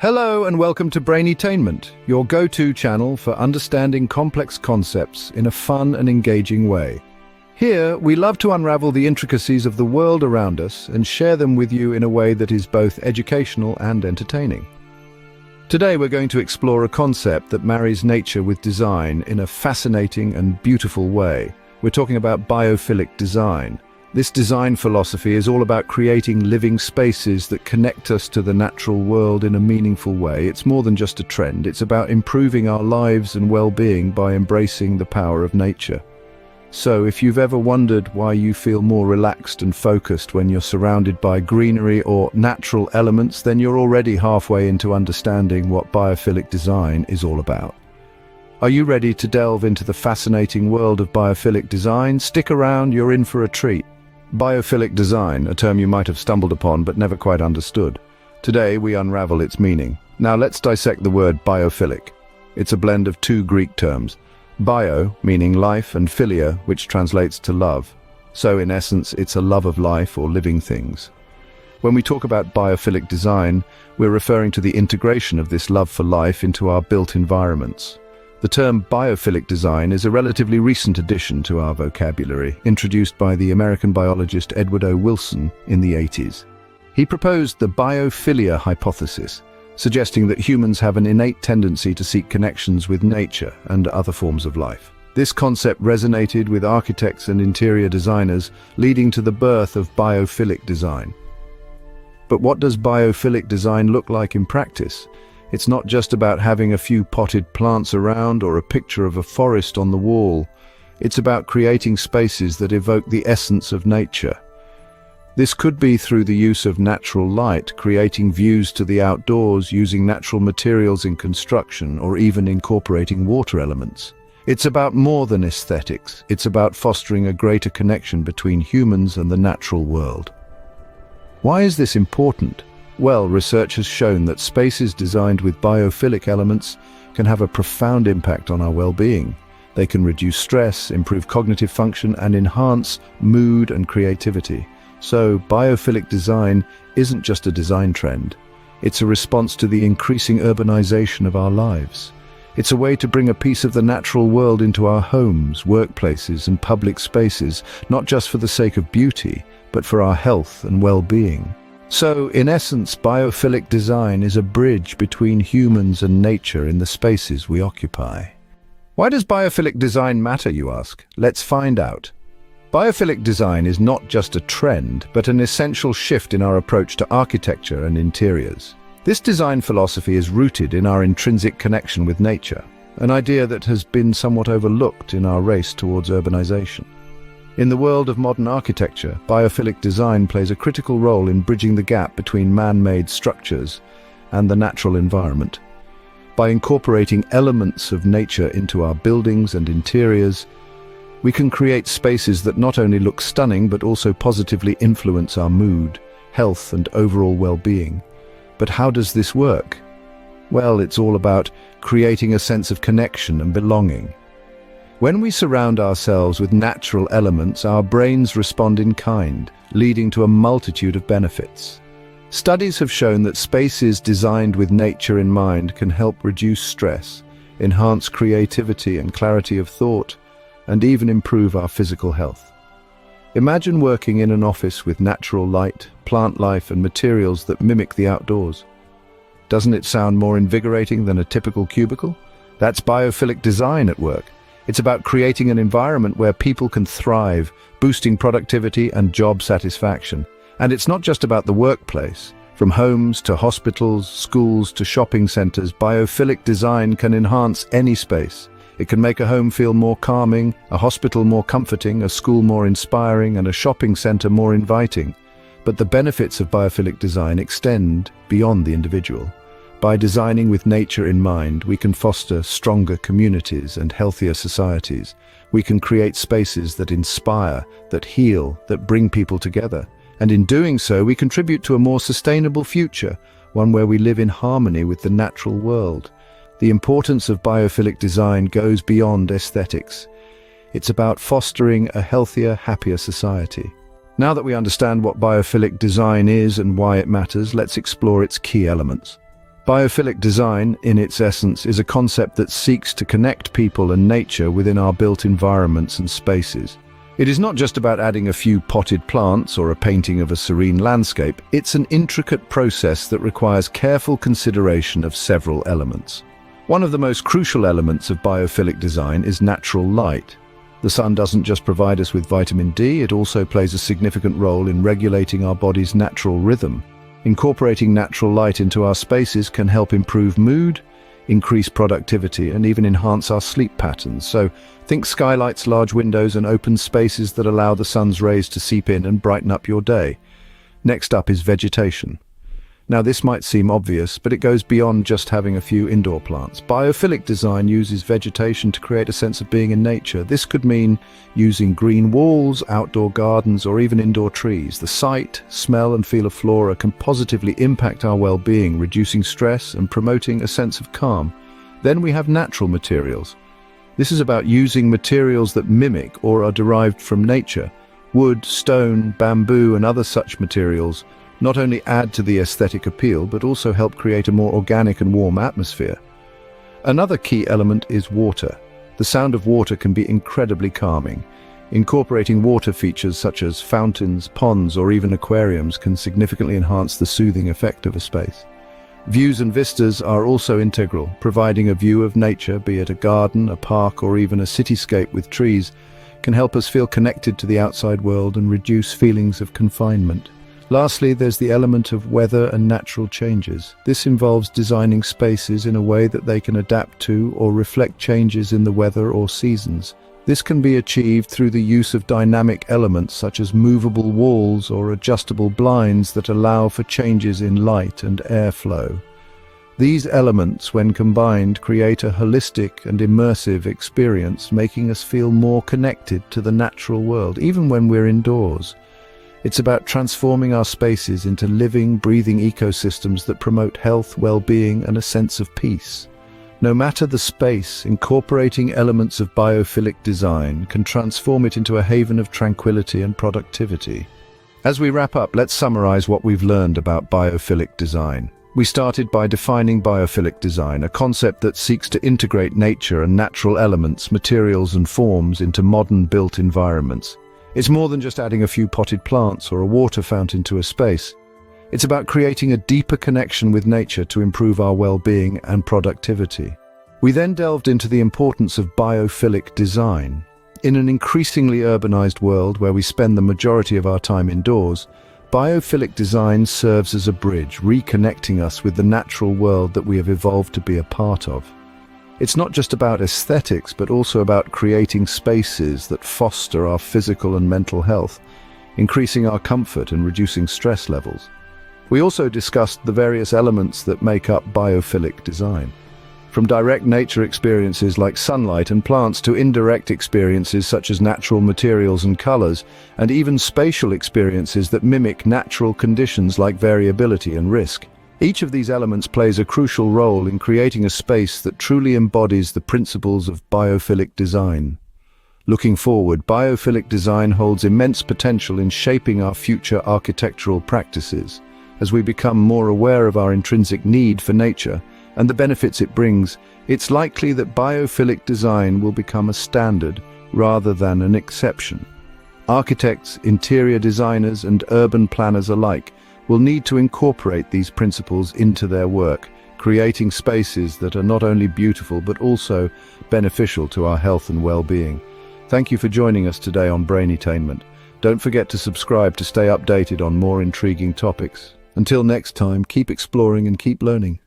Hello and welcome to Brain Attainment, your go-to channel for understanding complex concepts in a fun and engaging way. Here, we love to unravel the intricacies of the world around us and share them with you in a way that is both educational and entertaining. Today we're going to explore a concept that marries nature with design in a fascinating and beautiful way. We're talking about biophilic design. This design philosophy is all about creating living spaces that connect us to the natural world in a meaningful way. It's more than just a trend. It's about improving our lives and well-being by embracing the power of nature. So, if you've ever wondered why you feel more relaxed and focused when you're surrounded by greenery or natural elements, then you're already halfway into understanding what biophilic design is all about. Are you ready to delve into the fascinating world of biophilic design? Stick around, you're in for a treat. Biophilic design, a term you might have stumbled upon but never quite understood. Today we unravel its meaning. Now let's dissect the word biophilic. It's a blend of two Greek terms. Bio, meaning life, and philia, which translates to love. So in essence, it's a love of life or living things. When we talk about biophilic design, we're referring to the integration of this love for life into our built environments. The term biophilic design is a relatively recent addition to our vocabulary, introduced by the American biologist Edward O. Wilson in the 80s. He proposed the biophilia hypothesis, suggesting that humans have an innate tendency to seek connections with nature and other forms of life. This concept resonated with architects and interior designers, leading to the birth of biophilic design. But what does biophilic design look like in practice? It's not just about having a few potted plants around or a picture of a forest on the wall. It's about creating spaces that evoke the essence of nature. This could be through the use of natural light, creating views to the outdoors, using natural materials in construction, or even incorporating water elements. It's about more than aesthetics. It's about fostering a greater connection between humans and the natural world. Why is this important? Well, research has shown that spaces designed with biophilic elements can have a profound impact on our well-being. They can reduce stress, improve cognitive function, and enhance mood and creativity. So, biophilic design isn't just a design trend. It's a response to the increasing urbanization of our lives. It's a way to bring a piece of the natural world into our homes, workplaces, and public spaces, not just for the sake of beauty, but for our health and well-being. So, in essence, biophilic design is a bridge between humans and nature in the spaces we occupy. Why does biophilic design matter, you ask? Let's find out. Biophilic design is not just a trend, but an essential shift in our approach to architecture and interiors. This design philosophy is rooted in our intrinsic connection with nature, an idea that has been somewhat overlooked in our race towards urbanization. In the world of modern architecture, biophilic design plays a critical role in bridging the gap between man-made structures and the natural environment. By incorporating elements of nature into our buildings and interiors, we can create spaces that not only look stunning but also positively influence our mood, health, and overall well-being. But how does this work? Well, it's all about creating a sense of connection and belonging. When we surround ourselves with natural elements, our brains respond in kind, leading to a multitude of benefits. Studies have shown that spaces designed with nature in mind can help reduce stress, enhance creativity and clarity of thought, and even improve our physical health. Imagine working in an office with natural light, plant life, and materials that mimic the outdoors. Doesn't it sound more invigorating than a typical cubicle? That's biophilic design at work. It's about creating an environment where people can thrive, boosting productivity and job satisfaction. And it's not just about the workplace. From homes to hospitals, schools to shopping centers, biophilic design can enhance any space. It can make a home feel more calming, a hospital more comforting, a school more inspiring, and a shopping center more inviting. But the benefits of biophilic design extend beyond the individual. By designing with nature in mind, we can foster stronger communities and healthier societies. We can create spaces that inspire, that heal, that bring people together. And in doing so, we contribute to a more sustainable future, one where we live in harmony with the natural world. The importance of biophilic design goes beyond aesthetics. It's about fostering a healthier, happier society. Now that we understand what biophilic design is and why it matters, let's explore its key elements. Biophilic design, in its essence, is a concept that seeks to connect people and nature within our built environments and spaces. It is not just about adding a few potted plants or a painting of a serene landscape. It's an intricate process that requires careful consideration of several elements. One of the most crucial elements of biophilic design is natural light. The sun doesn't just provide us with vitamin D, it also plays a significant role in regulating our body's natural rhythm. Incorporating natural light into our spaces can help improve mood, increase productivity, and even enhance our sleep patterns. So think skylights, large windows, and open spaces that allow the sun's rays to seep in and brighten up your day. Next up is vegetation. Now, this might seem obvious, but it goes beyond just having a few indoor plants. Biophilic design uses vegetation to create a sense of being in nature. This could mean using green walls, outdoor gardens, or even indoor trees. The sight, smell, and feel of flora can positively impact our well-being, reducing stress and promoting a sense of calm. Then we have natural materials. This is about using materials that mimic or are derived from nature. Wood, stone, bamboo, and other such materials not only add to the aesthetic appeal, but also help create a more organic and warm atmosphere. Another key element is water. The sound of water can be incredibly calming. Incorporating water features such as fountains, ponds, or even aquariums can significantly enhance the soothing effect of a space. Views and vistas are also integral. Providing a view of nature, be it a garden, a park, or even a cityscape with trees, can help us feel connected to the outside world and reduce feelings of confinement. Lastly, there's the element of weather and natural changes. This involves designing spaces in a way that they can adapt to or reflect changes in the weather or seasons. This can be achieved through the use of dynamic elements such as movable walls or adjustable blinds that allow for changes in light and airflow. These elements, when combined, create a holistic and immersive experience, making us feel more connected to the natural world, even when we're indoors. It's about transforming our spaces into living, breathing ecosystems that promote health, well-being, and a sense of peace. No matter the space, incorporating elements of biophilic design can transform it into a haven of tranquility and productivity. As we wrap up, let's summarize what we've learned about biophilic design. We started by defining biophilic design, a concept that seeks to integrate nature and natural elements, materials, and forms into modern built environments. It's more than just adding a few potted plants or a water fountain to a space. It's about creating a deeper connection with nature to improve our well-being and productivity. We then delved into the importance of biophilic design. In an increasingly urbanized world where we spend the majority of our time indoors, biophilic design serves as a bridge, reconnecting us with the natural world that we have evolved to be a part of. It's not just about aesthetics, but also about creating spaces that foster our physical and mental health, increasing our comfort and reducing stress levels. We also discussed the various elements that make up biophilic design. From direct nature experiences like sunlight and plants to indirect experiences such as natural materials and colors, and even spatial experiences that mimic natural conditions like variability and risk. Each of these elements plays a crucial role in creating a space that truly embodies the principles of biophilic design. Looking forward, biophilic design holds immense potential in shaping our future architectural practices. As we become more aware of our intrinsic need for nature and the benefits it brings, it's likely that biophilic design will become a standard rather than an exception. Architects, interior designers, and urban planners alike will need to incorporate these principles into their work, creating spaces that are not only beautiful but also beneficial to our health and well-being. Thank you for joining us today on Brain Attainment. Don't forget to subscribe to stay updated on more intriguing topics. Until next time, keep exploring and keep learning.